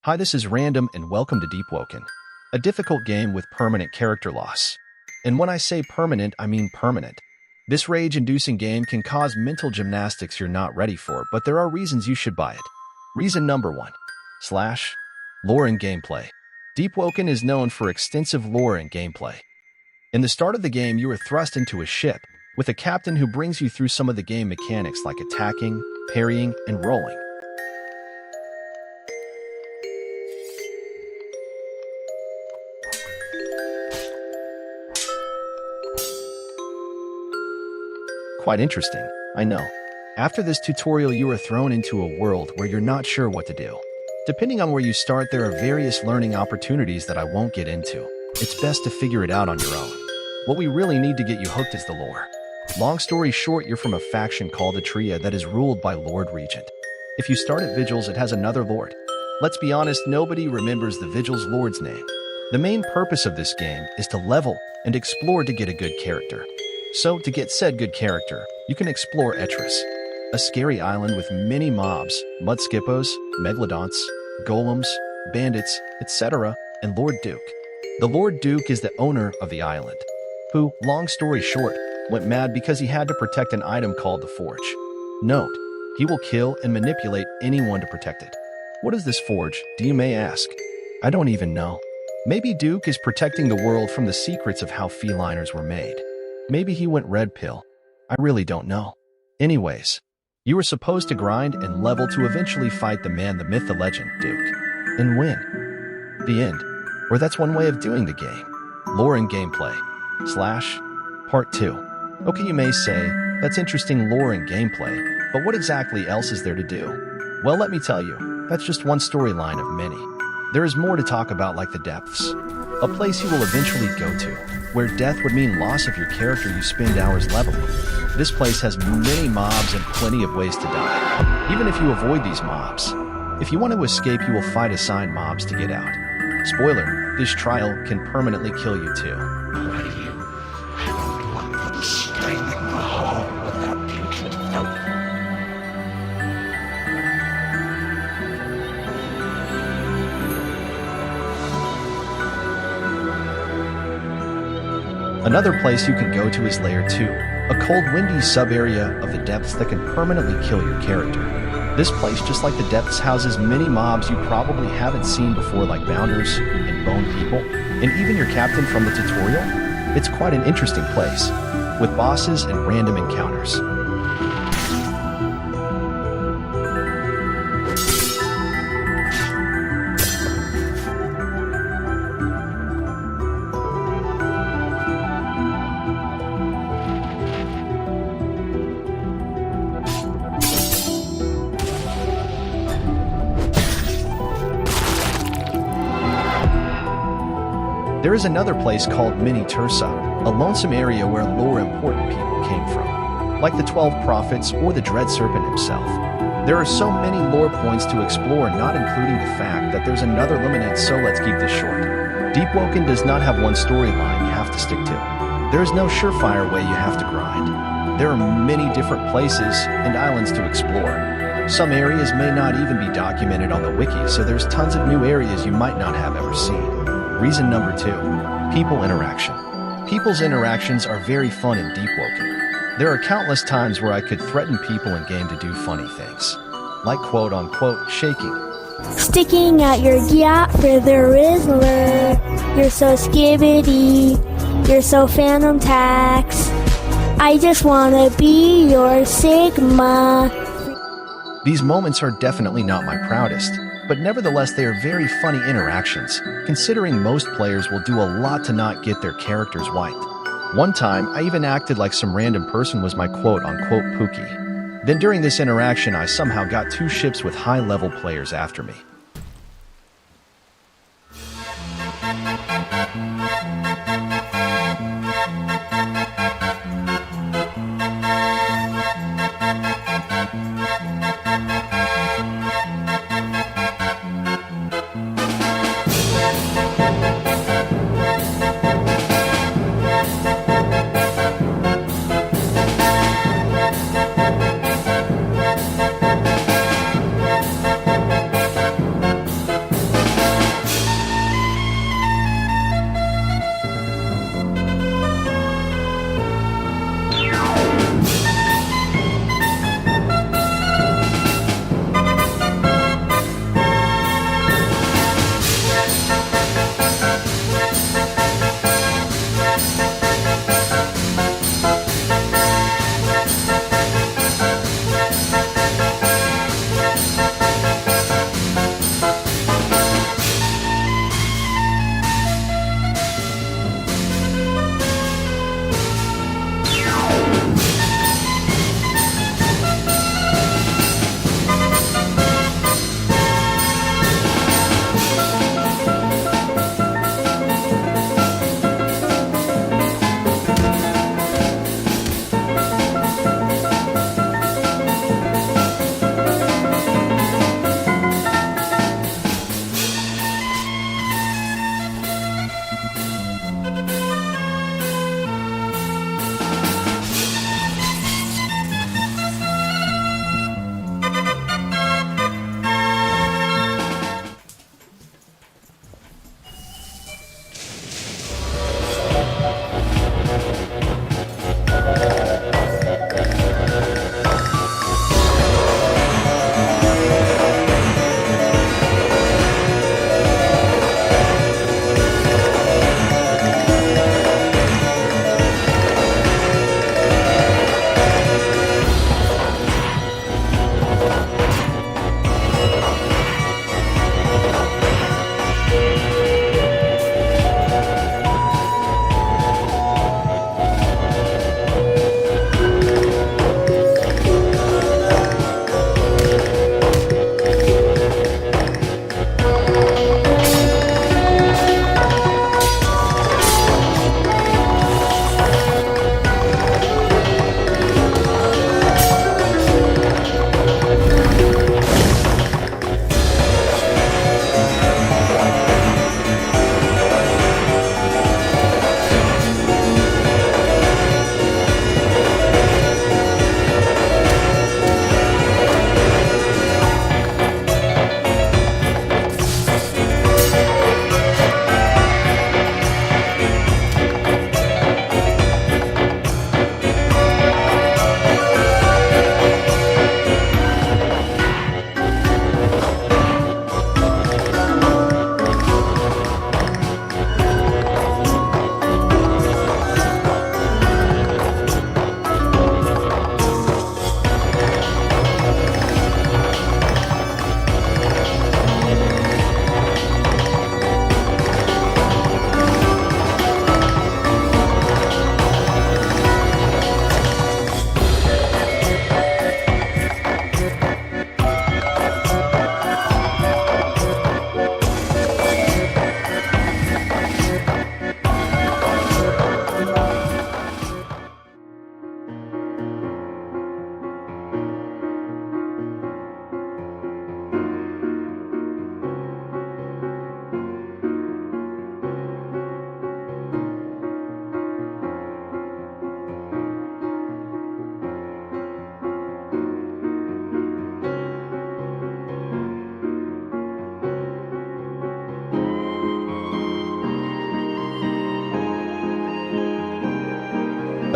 Hi, this is Random and welcome to Deepwoken, a difficult game with permanent character loss. And when I say permanent, I mean permanent. This rage-inducing game can cause mental gymnastics you're not ready for, but there are reasons you should buy it. Reason number 1. Lore and gameplay. Deepwoken is known for extensive lore and gameplay. In the start of the game, you are thrust into a ship, with a captain who brings you through some of the game mechanics like attacking, parrying, and rolling. Quite interesting, I know. After this tutorial, you are thrown into a world where you're not sure what to do. Depending on where you start, there are various learning opportunities that I won't get into. It's best to figure it out on your own. What we really need to get you hooked is the lore. Long story short, you're from a faction called Atria that is ruled by Lord Regent. If you start at Vigils, it has another lord. Let's be honest, nobody remembers the Vigils lord's name. The main purpose of this game is to level and explore to get a good character. So, to get said good character, you can explore Etris, a scary island with many mobs, mudskippos, megalodonts, golems, bandits, etc., and Lord Duke. The Lord Duke is the owner of the island, who, long story short, went mad because he had to protect an item called the Forge. Note, he will kill and manipulate anyone to protect it. What is this Forge, do you may ask? I don't even know. Maybe Duke is protecting the world from the secrets of how feliners were made. Maybe he went red pill. I really don't know. Anyways, you were supposed to grind and level to eventually fight the man, the myth, the legend, Duke, and win. The end. Or that's one way of doing the game. Lore and gameplay. Part 2. Okay, you may say, that's interesting lore and gameplay, but what exactly else is there to do? Well, let me tell you, that's just one storyline of many. There is more to talk about, like the depths. A place you will eventually go to, where death would mean loss of your character. You spend hours leveling. This place has many mobs and plenty of ways to die, even if you avoid these mobs. If you want to escape, you will fight assigned mobs to get out. Spoiler, this trial can permanently kill you too. Another place you can go to is Layer 2, a cold, windy sub-area of the depths that can permanently kill your character. This place, just like the depths, houses many mobs you probably haven't seen before, like bounders and bone people, and even your captain from the tutorial. It's quite an interesting place, with bosses and random encounters. There is another place called Mini Tursa, a lonesome area where lore important people came from, like the 12 prophets or the Dread Serpent himself. There are so many lore points to explore, not including the fact that there's another limited, so let's keep this short. Deepwoken does not have one storyline you have to stick to. There is no surefire way you have to grind. There are many different places and islands to explore. Some areas may not even be documented on the wiki, so there's tons of new areas you might not have ever seen. Reason number 2. People interaction. People's interactions are very fun in Deepwoken. There are countless times where I could threaten people in game to do funny things, like quote-unquote shaking. Sticking out your yacht for the Rizzler. You're so skibbity. You're so Phantom Tax. I just wanna be your Sigma. These moments are definitely not my proudest, but nevertheless they are very funny interactions, considering most players will do a lot to not get their characters wiped. One time, I even acted like some random person was my quote-unquote Pookie. Then during this interaction, I somehow got 2 ships with high-level players after me.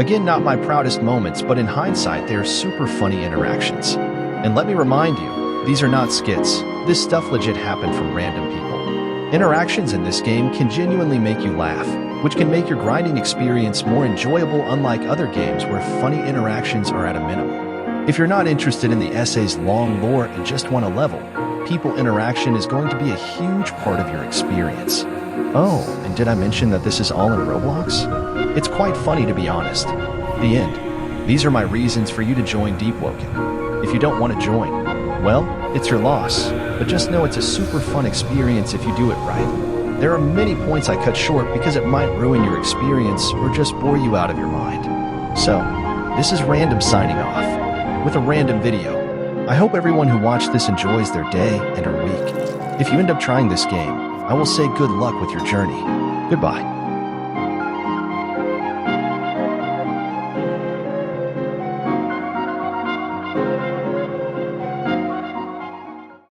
Again, not my proudest moments, but in hindsight, they are super funny interactions. And let me remind you, these are not skits. This stuff legit happened from random people. Interactions in this game can genuinely make you laugh, which can make your grinding experience more enjoyable, unlike other games where funny interactions are at a minimum. If you're not interested in the essay's long lore and just want a level, people interaction is going to be a huge part of your experience. Oh, and did I mention that this is all in Roblox? It's quite funny, to be honest. The end. These are my reasons for you to join Deepwoken. If you don't want to join, well, it's your loss, but just know it's a super fun experience if you do it right. There are many points I cut short because it might ruin your experience or just bore you out of your mind. So, this is Random signing off, with a random video. I hope everyone who watched this enjoys their day and or week. If you end up trying this game, I will say good luck with your journey. Goodbye.